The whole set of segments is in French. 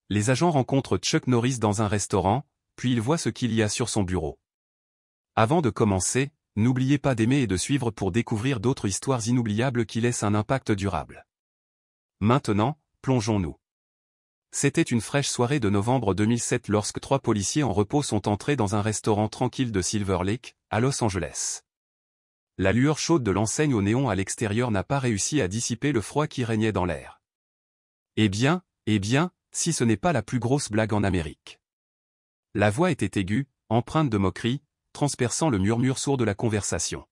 les agents rencontrent Chuck Norris dans un restaurant, puis ils voient ce qu'il y a sur son bureau. Avant de commencer, n'oubliez pas d'aimer et de suivre pour découvrir d'autres histoires inoubliables qui laissent un impact durable. Maintenant, plongeons-nous. C'était une fraîche soirée de novembre 2007 lorsque 3 policiers en repos sont entrés dans un restaurant tranquille de Silver Lake, à Los Angeles. La lueur chaude de l'enseigne au néon à l'extérieur n'a pas réussi à dissiper le froid qui régnait dans l'air. Eh bien, si ce n'est pas la plus grosse blague en Amérique. La voix était aiguë, empreinte de moquerie, transperçant le murmure sourd de la conversation.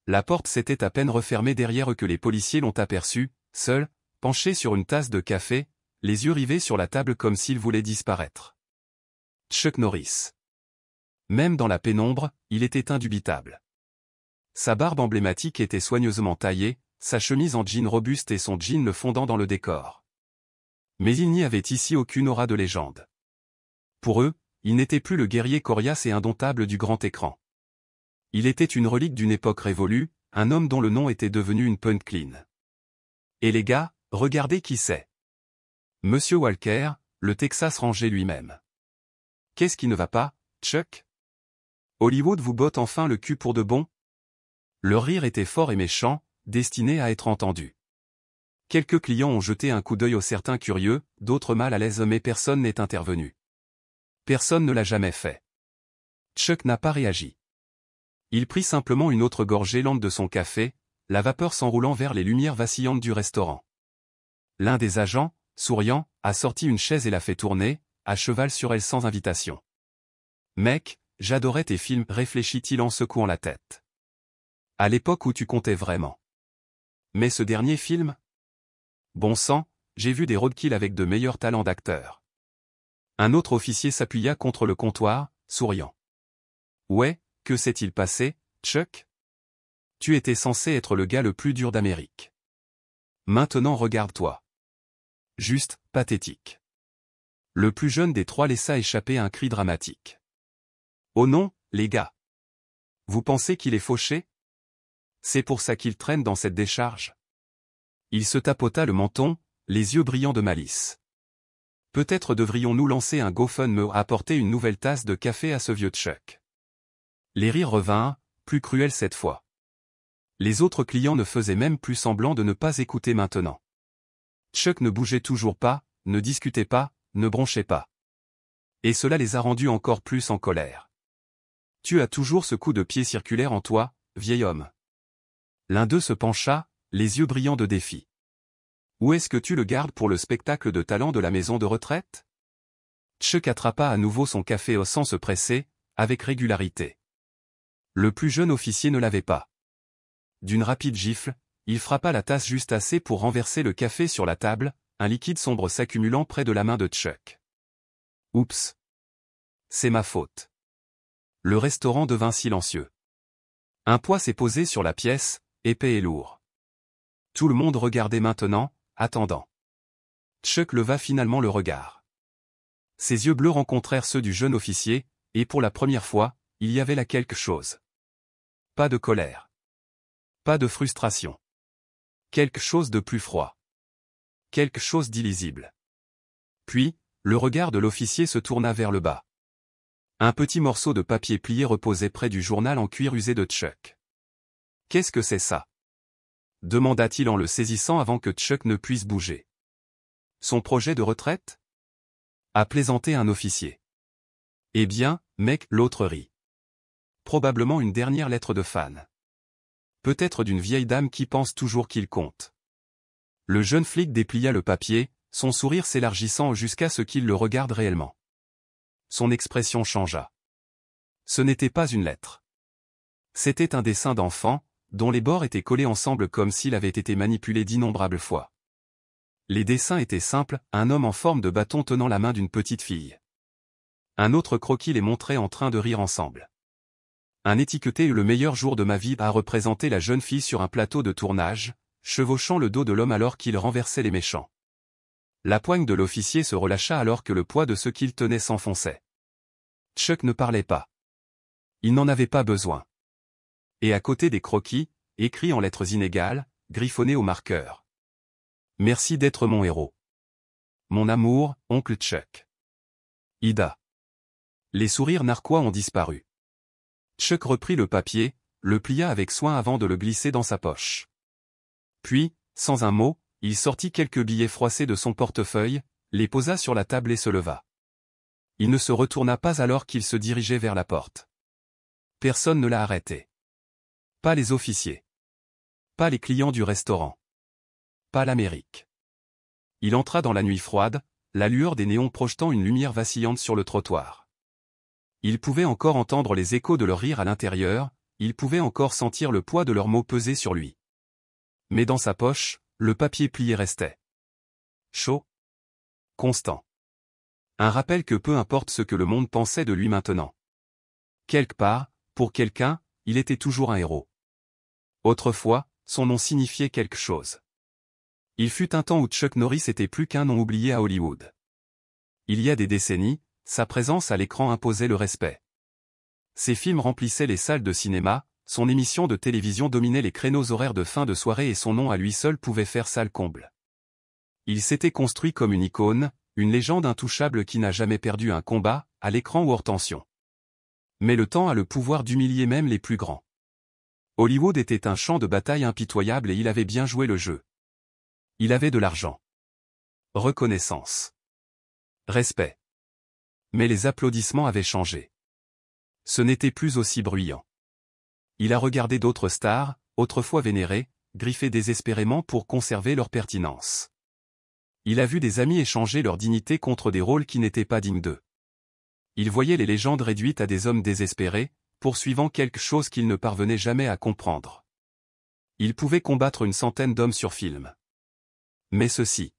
La porte s'était à peine refermée derrière eux que les policiers l'ont aperçu, seul, penché sur une tasse de café, les yeux rivés sur la table comme s'il voulait disparaître. Chuck Norris. Même dans la pénombre, il était indubitable. Sa barbe emblématique était soigneusement taillée, sa chemise en jean robuste et son jean le fondant dans le décor. Mais il n'y avait ici aucune aura de légende. Pour eux, il n'était plus le guerrier coriace et indomptable du grand écran. Il était une relique d'une époque révolue, un homme dont le nom était devenu une punchline. Et les gars, regardez qui c'est. Monsieur Walker, le Texas Ranger lui-même. Qu'est-ce qui ne va pas, Chuck? Hollywood vous botte enfin le cul pour de bon? Leur rire était fort et méchant, destiné à être entendu. Quelques clients ont jeté un coup d'œil aux certains curieux, d'autres mal à l'aise mais personne n'est intervenu. Personne ne l'a jamais fait. Chuck n'a pas réagi. Il prit simplement une autre gorgée lente de son café, la vapeur s'enroulant vers les lumières vacillantes du restaurant. L'un des agents, souriant, a sorti une chaise et l'a fait tourner, à cheval sur elle sans invitation. « Mec, j'adorais tes films, réfléchit-il en secouant la tête. À l'époque où tu comptais vraiment. Mais ce dernier film? Bon sang, j'ai vu des roadkill avec de meilleurs talents d'acteurs. Un autre officier s'appuya contre le comptoir, souriant. Ouais, que s'est-il passé, Chuck? Tu étais censé être le gars le plus dur d'Amérique. Maintenant regarde-toi. Juste, pathétique. Le plus jeune des 3 laissa échapper un cri dramatique. Oh non, les gars. Vous pensez qu'il est fauché? C'est pour ça qu'il traîne dans cette décharge. Il se tapota le menton, les yeux brillants de malice. Peut-être devrions-nous lancer un GoFundMe à apporter une nouvelle tasse de café à ce vieux Chuck. Les rires revinrent, plus cruels cette fois. Les autres clients ne faisaient même plus semblant de ne pas écouter maintenant. Chuck ne bougeait toujours pas, ne discutait pas, ne bronchait pas. Et cela les a rendus encore plus en colère. Tu as toujours ce coup de pied circulaire en toi, vieil homme. L'un d'eux se pencha, les yeux brillants de défi. Où est-ce que tu le gardes pour le spectacle de talent de la maison de retraite? Chuck attrapa à nouveau son café sans se presser, avec régularité. Le plus jeune officier ne l'avait pas. D'une rapide gifle, il frappa la tasse juste assez pour renverser le café sur la table, un liquide sombre s'accumulant près de la main de Chuck. Oups. C'est ma faute. Le restaurant devint silencieux. Un poids s'est posé sur la pièce, épais et lourd. Tout le monde regardait maintenant, attendant. Chuck leva finalement le regard. Ses yeux bleus rencontrèrent ceux du jeune officier, et pour la première fois, il y avait là quelque chose. Pas de colère. Pas de frustration. Quelque chose de plus froid. Quelque chose d'illisible. Puis, le regard de l'officier se tourna vers le bas. Un petit morceau de papier plié reposait près du journal en cuir usé de Chuck. Qu'est-ce que c'est ça? Demanda-t-il en le saisissant avant que Chuck ne puisse bouger. Son projet de retraite? A plaisanté un officier. Eh bien, mec, l'autre rit. Probablement une dernière lettre de fan. Peut-être d'une vieille dame qui pense toujours qu'il compte. Le jeune flic déplia le papier, son sourire s'élargissant jusqu'à ce qu'il le regarde réellement. Son expression changea. Ce n'était pas une lettre. C'était un dessin d'enfant, dont les bords étaient collés ensemble comme s'il avait été manipulé d'innombrables fois. Les dessins étaient simples, un homme en forme de bâton tenant la main d'une petite fille. Un autre croquis les montrait en train de rire ensemble. Un étiqueté le meilleur jour de ma vie a représenté la jeune fille sur un plateau de tournage, chevauchant le dos de l'homme alors qu'il renversait les méchants. La poigne de l'officier se relâcha alors que le poids de ce qu'il tenait s'enfonçait. Chuck ne parlait pas. Il n'en avait pas besoin. Et à côté des croquis, écrits en lettres inégales, griffonnés au marqueur. Merci d'être mon héros. Mon amour, oncle Chuck. Ida. Les sourires narquois ont disparu. Chuck reprit le papier, le plia avec soin avant de le glisser dans sa poche. Puis, sans un mot, il sortit quelques billets froissés de son portefeuille, les posa sur la table et se leva. Il ne se retourna pas alors qu'il se dirigeait vers la porte. Personne ne l'a arrêté. Pas les officiers. Pas les clients du restaurant. Pas l'Amérique. Il entra dans la nuit froide, la lueur des néons projetant une lumière vacillante sur le trottoir. Il pouvait encore entendre les échos de leur rire à l'intérieur, il pouvait encore sentir le poids de leurs mots peser sur lui. Mais dans sa poche, le papier plié restait. Chaud. Constant. Un rappel que peu importe ce que le monde pensait de lui maintenant. Quelque part, pour quelqu'un, il était toujours un héros. Autrefois, son nom signifiait quelque chose. Il fut un temps où Chuck Norris était plus qu'un nom oublié à Hollywood. Il y a des décennies, sa présence à l'écran imposait le respect. Ses films remplissaient les salles de cinéma, son émission de télévision dominait les créneaux horaires de fin de soirée et son nom à lui seul pouvait faire salle comble. Il s'était construit comme une icône, une légende intouchable qui n'a jamais perdu un combat, à l'écran ou hors tension. Mais le temps a le pouvoir d'humilier même les plus grands. Hollywood était un champ de bataille impitoyable et il avait bien joué le jeu. Il avait de l'argent. Reconnaissance. Respect. Mais les applaudissements avaient changé. Ce n'était plus aussi bruyant. Il a regardé d'autres stars, autrefois vénérées, griffer désespérément pour conserver leur pertinence. Il a vu des amis échanger leur dignité contre des rôles qui n'étaient pas dignes d'eux. Il voyait les légendes réduites à des hommes désespérés, poursuivant quelque chose qu'ils ne parvenaient jamais à comprendre. Il pouvait combattre une centaine d'hommes sur film. Mais ceci.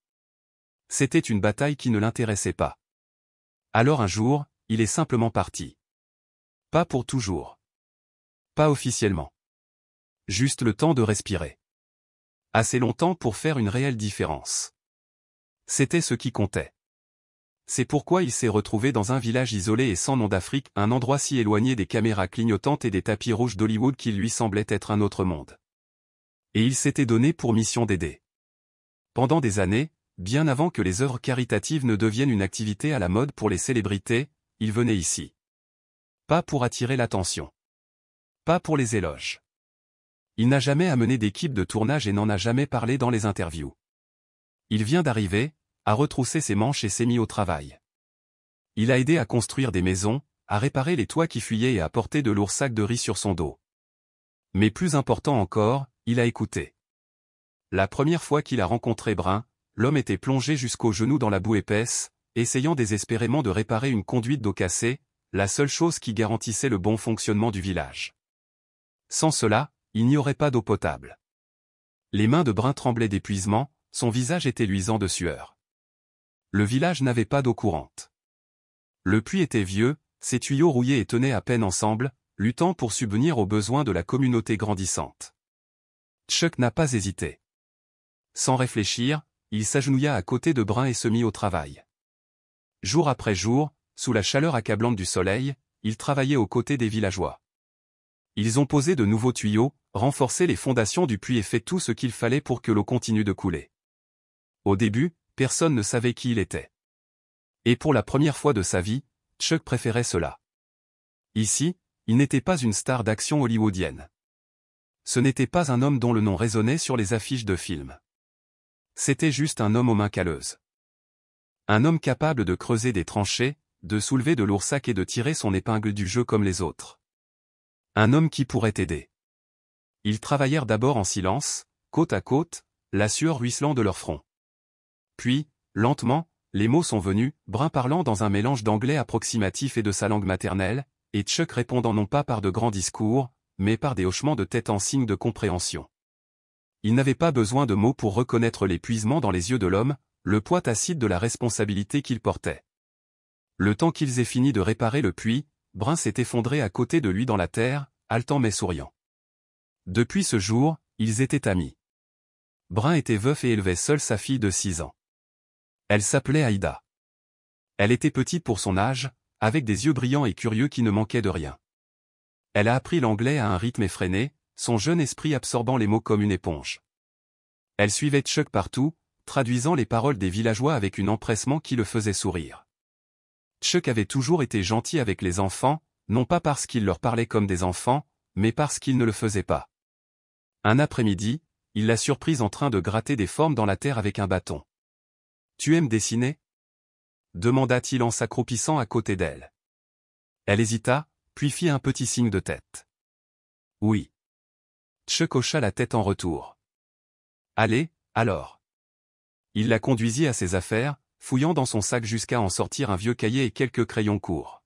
C'était une bataille qui ne l'intéressait pas. Alors un jour, il est simplement parti. Pas pour toujours. Pas officiellement. Juste le temps de respirer. Assez longtemps pour faire une réelle différence. C'était ce qui comptait. C'est pourquoi il s'est retrouvé dans un village isolé et sans nom d'Afrique, un endroit si éloigné des caméras clignotantes et des tapis rouges d'Hollywood qu'il lui semblait être un autre monde. Et il s'était donné pour mission d'aider. Pendant des années, bien avant que les œuvres caritatives ne deviennent une activité à la mode pour les célébrités, il venait ici. Pas pour attirer l'attention. Pas pour les éloges. Il n'a jamais amené d'équipe de tournage et n'en a jamais parlé dans les interviews. Il vient d'arriver, a retroussé ses manches et s'est mis au travail. Il a aidé à construire des maisons, à réparer les toits qui fuyaient et à porter de lourds sacs de riz sur son dos. Mais plus important encore, il a écouté. La première fois qu'il a rencontré Brun, l'homme était plongé jusqu'aux genoux dans la boue épaisse, essayant désespérément de réparer une conduite d'eau cassée, la seule chose qui garantissait le bon fonctionnement du village. Sans cela, il n'y aurait pas d'eau potable. Les mains de Brun tremblaient d'épuisement, son visage était luisant de sueur. Le village n'avait pas d'eau courante. Le puits était vieux, ses tuyaux rouillés et tenaient à peine ensemble, luttant pour subvenir aux besoins de la communauté grandissante. Chuck n'a pas hésité. Sans réfléchir, il s'agenouilla à côté de Brun et se mit au travail. Jour après jour, sous la chaleur accablante du soleil, il travaillait aux côtés des villageois. Ils ont posé de nouveaux tuyaux, renforcé les fondations du puits et fait tout ce qu'il fallait pour que l'eau continue de couler. Au début, personne ne savait qui il était. Et pour la première fois de sa vie, Chuck préférait cela. Ici, il n'était pas une star d'action hollywoodienne. Ce n'était pas un homme dont le nom résonnait sur les affiches de films. C'était juste un homme aux mains calleuses. Un homme capable de creuser des tranchées, de soulever de lourds sacs et de tirer son épingle du jeu comme les autres. Un homme qui pourrait aider. Ils travaillèrent d'abord en silence, côte à côte, la sueur ruisselant de leur front. Puis, lentement, les mots sont venus, Brun parlant dans un mélange d'anglais approximatif et de sa langue maternelle, et Chuck répondant non pas par de grands discours, mais par des hochements de tête en signe de compréhension. Il n'avait pas besoin de mots pour reconnaître l'épuisement dans les yeux de l'homme, le poids tacite de la responsabilité qu'il portait. Le temps qu'ils aient fini de réparer le puits, Brun s'est effondré à côté de lui dans la terre, haletant mais souriant. Depuis ce jour, ils étaient amis. Brun était veuf et élevait seul sa fille de 6 ans. Elle s'appelait Aïda. Elle était petite pour son âge, avec des yeux brillants et curieux qui ne manquaient de rien. Elle a appris l'anglais à un rythme effréné, son jeune esprit absorbant les mots comme une éponge. Elle suivait Chuck partout, traduisant les paroles des villageois avec un empressement qui le faisait sourire. Chuck avait toujours été gentil avec les enfants, non pas parce qu'il leur parlait comme des enfants, mais parce qu'il ne le faisait pas. Un après-midi, il l'a surprise en train de gratter des formes dans la terre avec un bâton. « Tu aimes dessiner ?» demanda-t-il en s'accroupissant à côté d'elle. Elle hésita, puis fit un petit signe de tête. « Oui. » Chuck hocha la tête en retour. « Allez, alors. » Il la conduisit à ses affaires, fouillant dans son sac jusqu'à en sortir un vieux cahier et quelques crayons courts.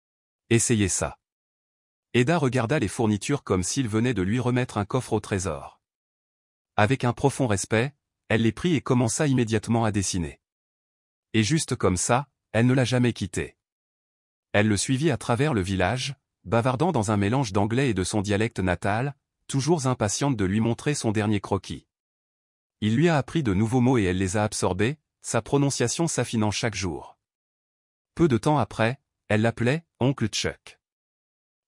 « Essayez ça. » Eda regarda les fournitures comme s'il venait de lui remettre un coffre au trésor. Avec un profond respect, elle les prit et commença immédiatement à dessiner. Et juste comme ça, elle ne l'a jamais quitté. Elle le suivit à travers le village, bavardant dans un mélange d'anglais et de son dialecte natal, toujours impatiente de lui montrer son dernier croquis. Il lui a appris de nouveaux mots et elle les a absorbés, sa prononciation s'affinant chaque jour. Peu de temps après, elle l'appelait « Oncle Chuck ».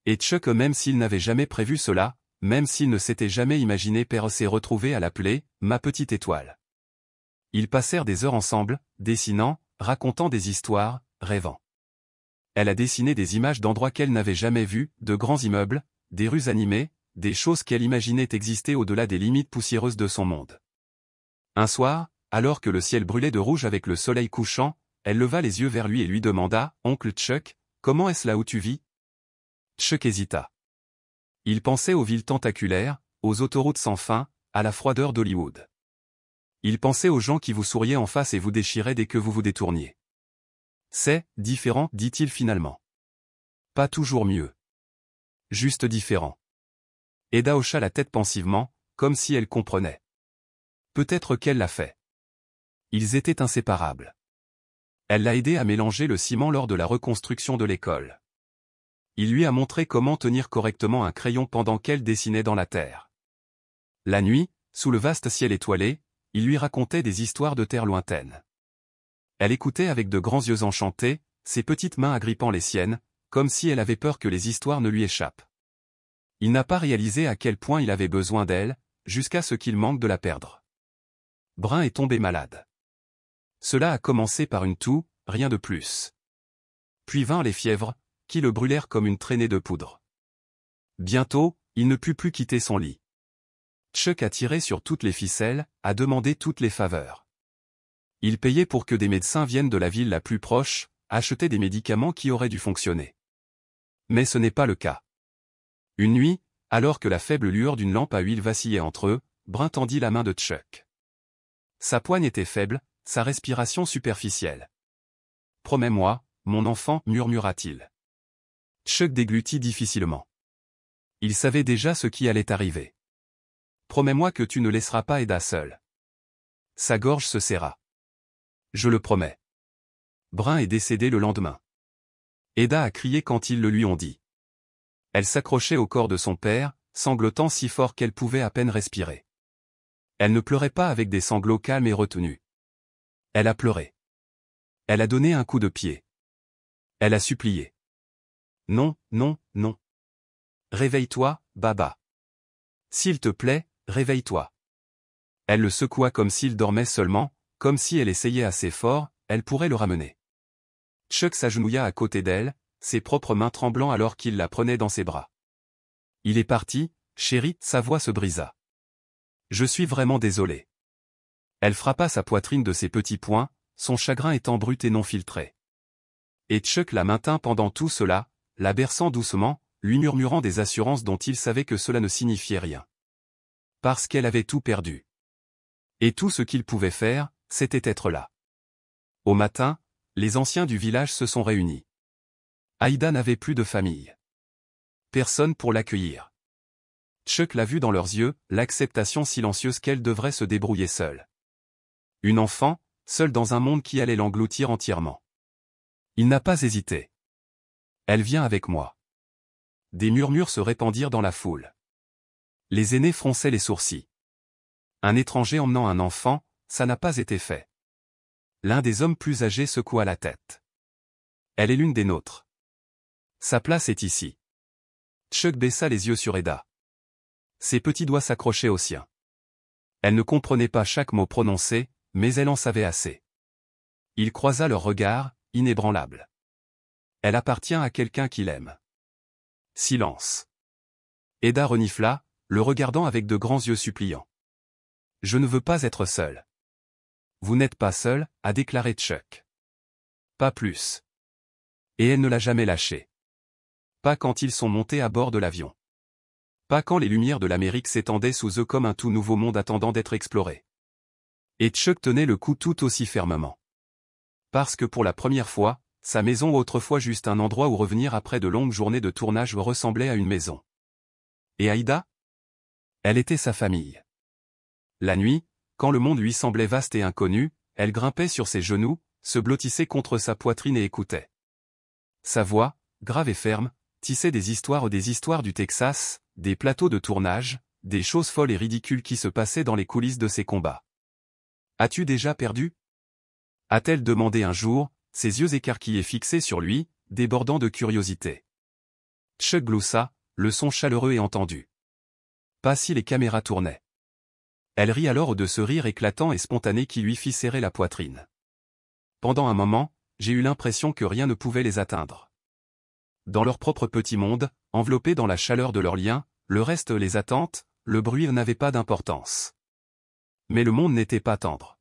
Et Chuck, même s'il n'avait jamais prévu cela, même s'il ne s'était jamais imaginé s'est retrouvé à l'appeler « ma petite étoile ». Ils passèrent des heures ensemble, dessinant, racontant des histoires, rêvant. Elle a dessiné des images d'endroits qu'elle n'avait jamais vus, de grands immeubles, des rues animées, des choses qu'elle imaginait exister au-delà des limites poussiéreuses de son monde. Un soir, alors que le ciel brûlait de rouge avec le soleil couchant, elle leva les yeux vers lui et lui demanda « Oncle Chuck, comment est-ce là où tu vis ?» Chuck hésita. Il pensait aux villes tentaculaires, aux autoroutes sans fin, à la froideur d'Hollywood. Il pensait aux gens qui vous souriaient en face et vous déchiraient dès que vous vous détourniez. C'est différent, dit-il finalement. Pas toujours mieux. Juste différent. Eda hocha la tête pensivement, comme si elle comprenait. Peut-être qu'elle l'a fait. Ils étaient inséparables. Elle l'a aidé à mélanger le ciment lors de la reconstruction de l'école. Il lui a montré comment tenir correctement un crayon pendant qu'elle dessinait dans la terre. La nuit, sous le vaste ciel étoilé, il lui racontait des histoires de terre lointaines. Elle écoutait avec de grands yeux enchantés, ses petites mains agrippant les siennes, comme si elle avait peur que les histoires ne lui échappent. Il n'a pas réalisé à quel point il avait besoin d'elle, jusqu'à ce qu'il manque de la perdre. Brun est tombé malade. Cela a commencé par une toux, rien de plus. Puis vinrent les fièvres, qui le brûlèrent comme une traînée de poudre. Bientôt, il ne put plus quitter son lit. Chuck a tiré sur toutes les ficelles, a demandé toutes les faveurs. Il payait pour que des médecins viennent de la ville la plus proche, acheter des médicaments qui auraient dû fonctionner. Mais ce n'est pas le cas. Une nuit, alors que la faible lueur d'une lampe à huile vacillait entre eux, Brun tendit la main de Chuck. Sa poigne était faible, sa respiration superficielle. « Promets-moi, mon enfant, murmura-t-il. Chuck déglutit difficilement. Il savait déjà ce qui allait arriver. « Promets-moi que tu ne laisseras pas Eda seule. » Sa gorge se serra. « Je le promets. » Brun est décédé le lendemain. Eda a crié quand ils le lui ont dit. Elle s'accrochait au corps de son père, sanglotant si fort qu'elle pouvait à peine respirer. Elle ne pleurait pas avec des sanglots calmes et retenus. Elle a pleuré. Elle a donné un coup de pied. Elle a supplié. Non, non, non. Réveille-toi, Baba. S'il te plaît, réveille-toi. Elle le secoua comme s'il dormait seulement, comme si elle essayait assez fort, elle pourrait le ramener. Chuck s'agenouilla à côté d'elle, ses propres mains tremblant alors qu'il la prenait dans ses bras. Il est parti, chérie, sa voix se brisa. Je suis vraiment désolé. Elle frappa sa poitrine de ses petits poings, son chagrin étant brut et non filtré. Et Chuck la maintint pendant tout cela, la berçant doucement, lui murmurant des assurances dont il savait que cela ne signifiait rien. Parce qu'elle avait tout perdu. Et tout ce qu'il pouvait faire, c'était être là. Au matin, les anciens du village se sont réunis. Aïda n'avait plus de famille. Personne pour l'accueillir. Chuck l'a vu dans leurs yeux, l'acceptation silencieuse qu'elle devrait se débrouiller seule. Une enfant, seule dans un monde qui allait l'engloutir entièrement. Il n'a pas hésité. Elle vient avec moi. Des murmures se répandirent dans la foule. Les aînés fronçaient les sourcils. Un étranger emmenant un enfant, ça n'a pas été fait. L'un des hommes plus âgés secoua la tête. Elle est l'une des nôtres. Sa place est ici. Chuck baissa les yeux sur Eda. Ses petits doigts s'accrochaient aux siens. Elle ne comprenait pas chaque mot prononcé, mais elle en savait assez. Il croisa leurs regards, inébranlables. Elle appartient à quelqu'un qu'il aime. Silence. Eda renifla, le regardant avec de grands yeux suppliants. Je ne veux pas être seul. Vous n'êtes pas seul, a déclaré Chuck. Pas plus. Et elle ne l'a jamais lâché. Pas quand ils sont montés à bord de l'avion. Pas quand les lumières de l'Amérique s'étendaient sous eux comme un tout nouveau monde attendant d'être exploré. Et Chuck tenait le coup tout aussi fermement. Parce que pour la première fois, sa maison, autrefois juste un endroit où revenir après de longues journées de tournage, ressemblait à une maison. Et Aïda? Elle était sa famille. La nuit, quand le monde lui semblait vaste et inconnu, elle grimpait sur ses genoux, se blottissait contre sa poitrine et écoutait. Sa voix, grave et ferme, tissait des histoires du Texas, des plateaux de tournage, des choses folles et ridicules qui se passaient dans les coulisses de ses combats. « As-tu déjà perdu » a-t-elle demandé un jour, ses yeux écarquillés fixés sur lui, débordant de curiosité. Chuck gloussa, le son chaleureux et entendu. Pas si les caméras tournaient. Elle rit alors de ce rire éclatant et spontané qui lui fit serrer la poitrine. Pendant un moment, j'ai eu l'impression que rien ne pouvait les atteindre. Dans leur propre petit monde, enveloppés dans la chaleur de leur lien, le reste, les attentes, le bruit n'avaient pas d'importance. Mais le monde n'était pas tendre.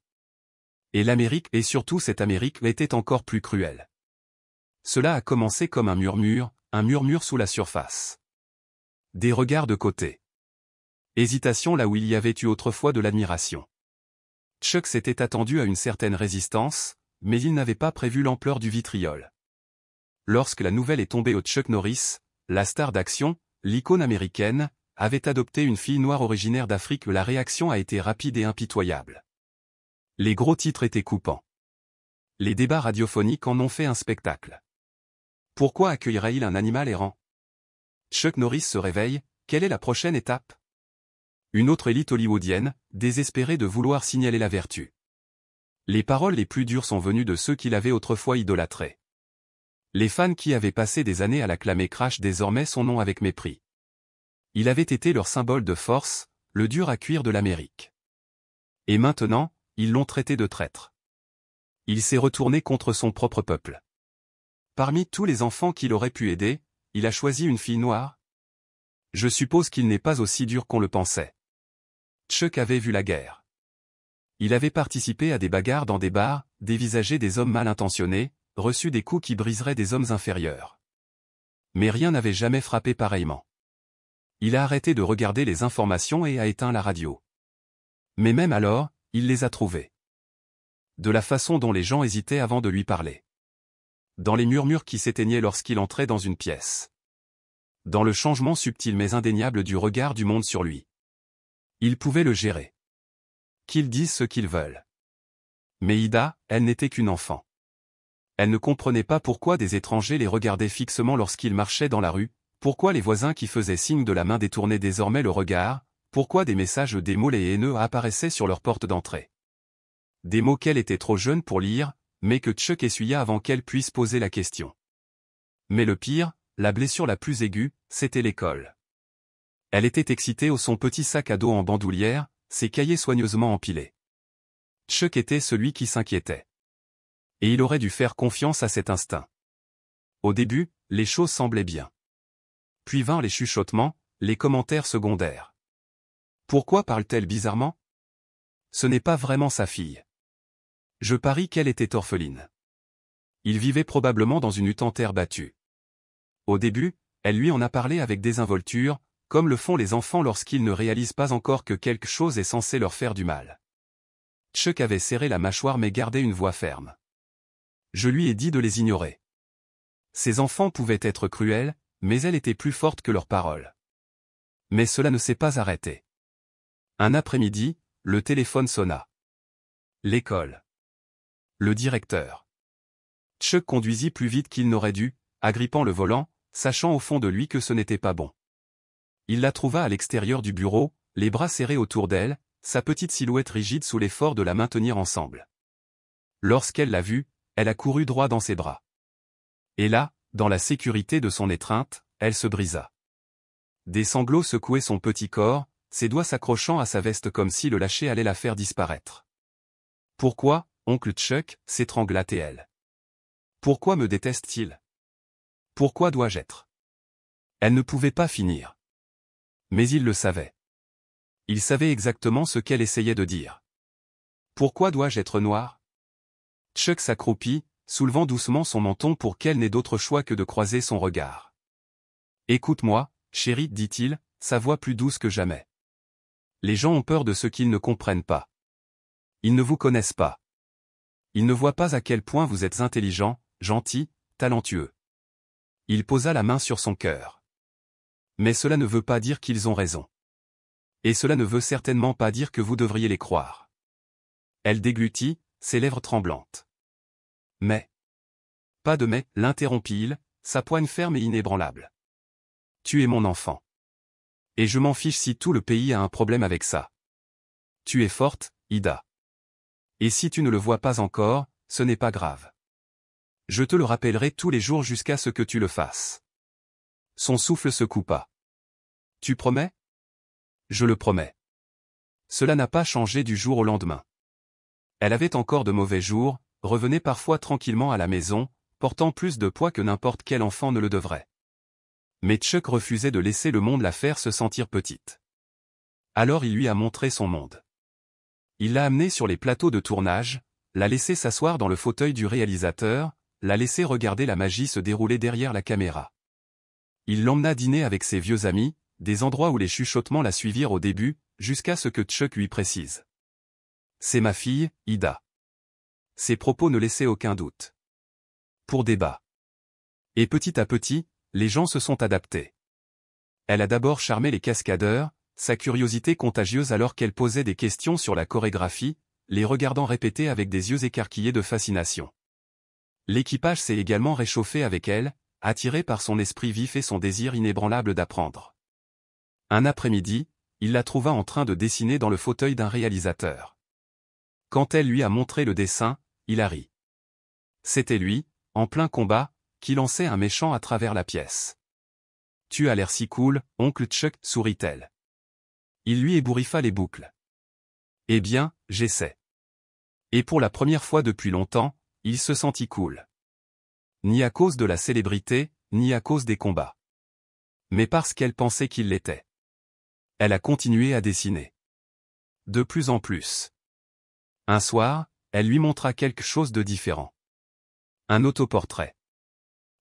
Et l'Amérique, et surtout cette Amérique, était encore plus cruelle. Cela a commencé comme un murmure sous la surface. Des regards de côté. Hésitation là où il y avait eu autrefois de l'admiration. Chuck s'était attendu à une certaine résistance, mais il n'avait pas prévu l'ampleur du vitriol. Lorsque la nouvelle est tombée au Chuck Norris, la star d'action, l'icône américaine, avait adopté une fille noire originaire d'Afrique, la réaction a été rapide et impitoyable. Les gros titres étaient coupants. Les débats radiophoniques en ont fait un spectacle. Pourquoi accueillerait-il un animal errant? Chuck Norris se réveille, quelle est la prochaine étape? Une autre élite hollywoodienne, désespérée de vouloir signaler la vertu. Les paroles les plus dures sont venues de ceux qui l'avaient autrefois idolâtré. Les fans qui avaient passé des années à l'acclamer crachent désormais son nom avec mépris. Il avait été leur symbole de force, le dur à cuire de l'Amérique. Et maintenant, ils l'ont traité de traître. Il s'est retourné contre son propre peuple. Parmi tous les enfants qu'il aurait pu aider, il a choisi une fille noire? Je suppose qu'il n'est pas aussi dur qu'on le pensait. Chuck avait vu la guerre. Il avait participé à des bagarres dans des bars, dévisagé des hommes mal intentionnés, reçu des coups qui briseraient des hommes inférieurs. Mais rien n'avait jamais frappé pareillement. Il a arrêté de regarder les informations et a éteint la radio. Mais même alors, il les a trouvés. De la façon dont les gens hésitaient avant de lui parler. Dans les murmures qui s'éteignaient lorsqu'il entrait dans une pièce. Dans le changement subtil mais indéniable du regard du monde sur lui. Il pouvait le gérer. Qu'ils disent ce qu'ils veulent. Mais Ida, elle n'était qu'une enfant. Elle ne comprenait pas pourquoi des étrangers les regardaient fixement lorsqu'ils marchaient dans la rue, pourquoi les voisins qui faisaient signe de la main détournaient désormais le regard, pourquoi des messages démolés et haineux apparaissaient sur leur porte d'entrée. Des mots qu'elle était trop jeune pour lire, mais que Chuck essuya avant qu'elle puisse poser la question. Mais le pire, la blessure la plus aiguë, c'était l'école. Elle était excitée au son petit sac à dos en bandoulière, ses cahiers soigneusement empilés. Chuck était celui qui s'inquiétait. Et il aurait dû faire confiance à cet instinct. Au début, les choses semblaient bien. Puis vinrent les chuchotements, les commentaires secondaires. Pourquoi parle-t-elle bizarrement? Ce n'est pas vraiment sa fille. Je parie qu'elle était orpheline. Il vivait probablement dans une hutte en terre battue. Au début, elle lui en a parlé avec désinvolture, comme le font les enfants lorsqu'ils ne réalisent pas encore que quelque chose est censé leur faire du mal. Chuck avait serré la mâchoire mais gardait une voix ferme. Je lui ai dit de les ignorer. Ces enfants pouvaient être cruels, mais elle était plus forte que leurs paroles. Mais cela ne s'est pas arrêté. Un après-midi, le téléphone sonna. L'école. Le directeur. Chuck conduisit plus vite qu'il n'aurait dû, agrippant le volant, sachant au fond de lui que ce n'était pas bon. Il la trouva à l'extérieur du bureau, les bras serrés autour d'elle, sa petite silhouette rigide sous l'effort de la maintenir ensemble. Lorsqu'elle l'a vue, elle a couru droit dans ses bras. Et là, dans la sécurité de son étreinte, elle se brisa. Des sanglots secouaient son petit corps, ses doigts s'accrochant à sa veste comme si le lâcher allait la faire disparaître. Pourquoi, oncle Chuck, s'étrangla-t-elle? Pourquoi me déteste-t-il? Pourquoi dois-je être? Elle ne pouvait pas finir. Mais il le savait. Il savait exactement ce qu'elle essayait de dire. Pourquoi dois-je être noir? Chuck s'accroupit, soulevant doucement son menton pour qu'elle n'ait d'autre choix que de croiser son regard. Écoute-moi, chérie, dit-il, sa voix plus douce que jamais. Les gens ont peur de ce qu'ils ne comprennent pas. Ils ne vous connaissent pas. Ils ne voient pas à quel point vous êtes intelligent, gentil, talentueux. Il posa la main sur son cœur. Mais cela ne veut pas dire qu'ils ont raison. Et cela ne veut certainement pas dire que vous devriez les croire. Elle déglutit, ses lèvres tremblantes. Mais. Pas de mais, l'interrompit-il, sa poigne ferme et inébranlable. Tu es mon enfant. Et je m'en fiche si tout le pays a un problème avec ça. Tu es forte, Ida. Et si tu ne le vois pas encore, ce n'est pas grave. Je te le rappellerai tous les jours jusqu'à ce que tu le fasses. Son souffle se coupa. Tu promets? Je le promets. Cela n'a pas changé du jour au lendemain. Elle avait encore de mauvais jours, revenait parfois tranquillement à la maison, portant plus de poids que n'importe quel enfant ne le devrait. Mais Chuck refusait de laisser le monde la faire se sentir petite. Alors il lui a montré son monde. Il l'a amenée sur les plateaux de tournage, l'a laissé s'asseoir dans le fauteuil du réalisateur, l'a laissé regarder la magie se dérouler derrière la caméra. Il l'emmena dîner avec ses vieux amis, des endroits où les chuchotements la suivirent au début, jusqu'à ce que Chuck lui précise. C'est ma fille, Ida. Ses propos ne laissaient aucun doute. Pour débat. Et petit à petit, les gens se sont adaptés. Elle a d'abord charmé les cascadeurs, sa curiosité contagieuse alors qu'elle posait des questions sur la chorégraphie, les regardant répéter avec des yeux écarquillés de fascination. L'équipage s'est également réchauffé avec elle, attiré par son esprit vif et son désir inébranlable d'apprendre. Un après-midi, il la trouva en train de dessiner dans le fauteuil d'un réalisateur. Quand elle lui a montré le dessin, il a ri. C'était lui, en plein combat, qui lançait un méchant à travers la pièce. « Tu as l'air si cool, oncle Chuck, sourit-elle. Il lui ébouriffa les boucles. Eh bien, j'essaie. Et pour la première fois depuis longtemps, il se sentit cool. Ni à cause de la célébrité, ni à cause des combats. Mais parce qu'elle pensait qu'il l'était. Elle a continué à dessiner. De plus en plus. Un soir, elle lui montra quelque chose de différent. Un autoportrait.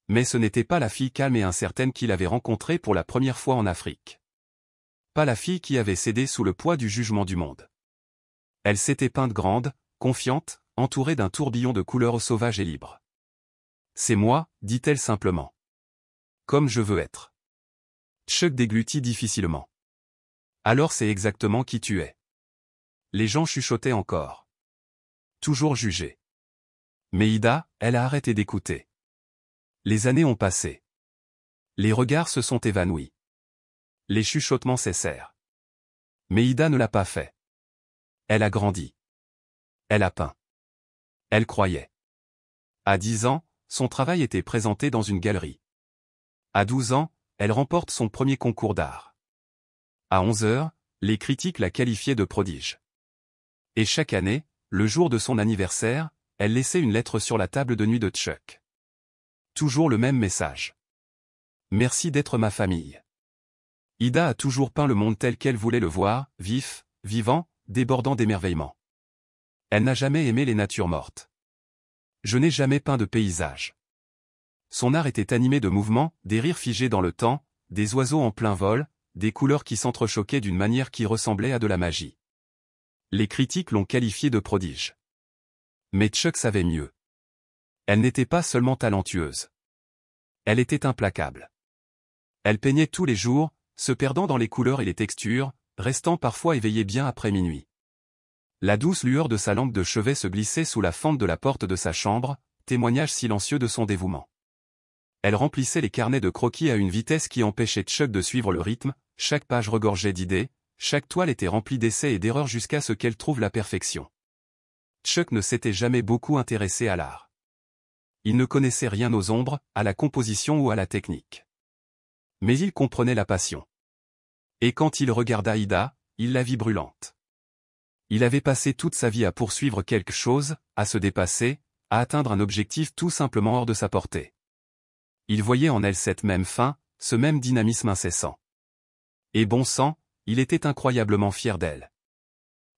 Mais ce n'était pas la fille calme et incertaine qu'il avait rencontrée pour la première fois en Afrique. Pas la fille qui avait cédé sous le poids du jugement du monde. Elle s'était peinte grande, confiante, entourée d'un tourbillon de couleurs sauvages et libres. C'est moi, dit-elle simplement. Comme je veux être. Chuck déglutit difficilement. Alors c'est exactement qui tu es. Les gens chuchotaient encore. Toujours jugé. Mais Ida, elle a arrêté d'écouter. Les années ont passé. Les regards se sont évanouis. Les chuchotements cessèrent. Mais Ida ne l'a pas fait. Elle a grandi. Elle a peint. Elle croyait. À 10 ans, son travail était présenté dans une galerie. À 12 ans, elle remporte son premier concours d'art. À 11 heures, les critiques la qualifiaient de prodige. Et chaque année, le jour de son anniversaire, elle laissait une lettre sur la table de nuit de Chuck. Toujours le même message. Merci d'être ma famille. Ida a toujours peint le monde tel qu'elle voulait le voir, vif, vivant, débordant d'émerveillement. Elle n'a jamais aimé les natures mortes. Je n'ai jamais peint de paysage. Son art était animé de mouvements, des rires figés dans le temps, des oiseaux en plein vol, des couleurs qui s'entrechoquaient d'une manière qui ressemblait à de la magie. Les critiques l'ont qualifiée de prodige. Mais Chuck savait mieux. Elle n'était pas seulement talentueuse. Elle était implacable. Elle peignait tous les jours, se perdant dans les couleurs et les textures, restant parfois éveillée bien après minuit. La douce lueur de sa lampe de chevet se glissait sous la fente de la porte de sa chambre, témoignage silencieux de son dévouement. Elle remplissait les carnets de croquis à une vitesse qui empêchait Chuck de suivre le rythme, chaque page regorgeait d'idées, chaque toile était remplie d'essais et d'erreurs jusqu'à ce qu'elle trouve la perfection. Chuck ne s'était jamais beaucoup intéressé à l'art. Il ne connaissait rien aux ombres, à la composition ou à la technique. Mais il comprenait la passion. Et quand il regarda Ida, il la vit brûlante. Il avait passé toute sa vie à poursuivre quelque chose, à se dépasser, à atteindre un objectif tout simplement hors de sa portée. Il voyait en elle cette même fin, ce même dynamisme incessant. Et bon sang, il était incroyablement fier d'elle.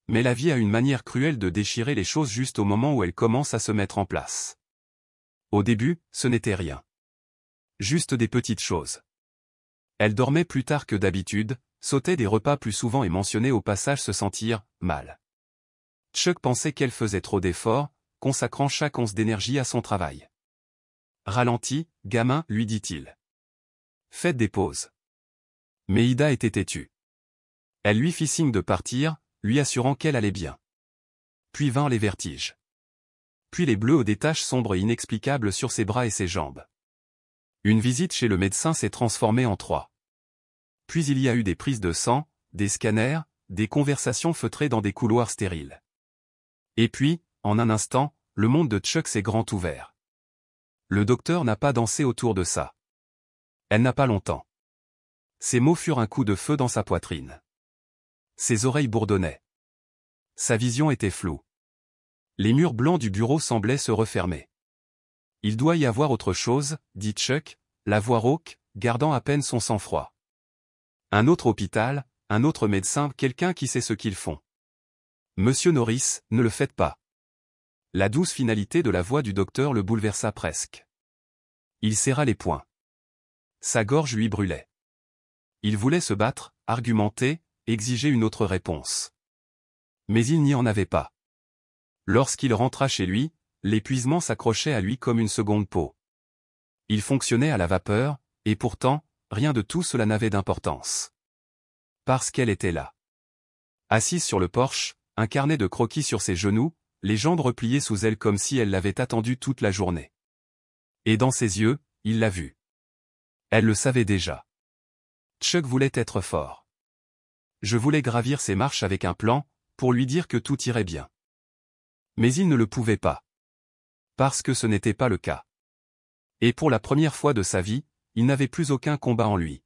Mais la vie a une manière cruelle de déchirer les choses juste au moment où elles commencent à se mettre en place. Au début, ce n'était rien. Juste des petites choses. Elle dormait plus tard que d'habitude, sautait des repas plus souvent et mentionnait au passage se sentir mal. Chuck pensait qu'elle faisait trop d'efforts, consacrant chaque once d'énergie à son travail. Ralentis, gamin, lui dit-il. Faites des pauses. Mais Ida était têtue. Elle lui fit signe de partir, lui assurant qu'elle allait bien. Puis vinrent les vertiges. Puis les bleus aux des taches sombres et inexplicables sur ses bras et ses jambes. Une visite chez le médecin s'est transformée en 3. Puis il y a eu des prises de sang, des scanners, des conversations feutrées dans des couloirs stériles. Et puis, en un instant, le monde de Chuck s'est grand ouvert. Le docteur n'a pas dansé autour de ça. Elle n'a pas longtemps. Ses mots furent un coup de feu dans sa poitrine. Ses oreilles bourdonnaient. Sa vision était floue. Les murs blancs du bureau semblaient se refermer. Il doit y avoir autre chose, dit Chuck, la voix rauque, gardant à peine son sang-froid. Un autre hôpital, un autre médecin, quelqu'un qui sait ce qu'ils font. Monsieur Norris, ne le faites pas. La douce finalité de la voix du docteur le bouleversa presque. Il serra les poings. Sa gorge lui brûlait. Il voulait se battre, argumenter, exiger une autre réponse. Mais il n'y en avait pas. Lorsqu'il rentra chez lui, l'épuisement s'accrochait à lui comme une seconde peau. Il fonctionnait à la vapeur, et pourtant, rien de tout cela n'avait d'importance. Parce qu'elle était là. Assise sur le porche, un carnet de croquis sur ses genoux, les jambes repliées sous elle comme si elle l'avait attendu toute la journée. Et dans ses yeux, il l'a vue. Elle le savait déjà. Chuck voulait être fort. Je voulais gravir ses marches avec un plan, pour lui dire que tout irait bien. Mais il ne le pouvait pas. Parce que ce n'était pas le cas. Et pour la première fois de sa vie, il n'avait plus aucun combat en lui.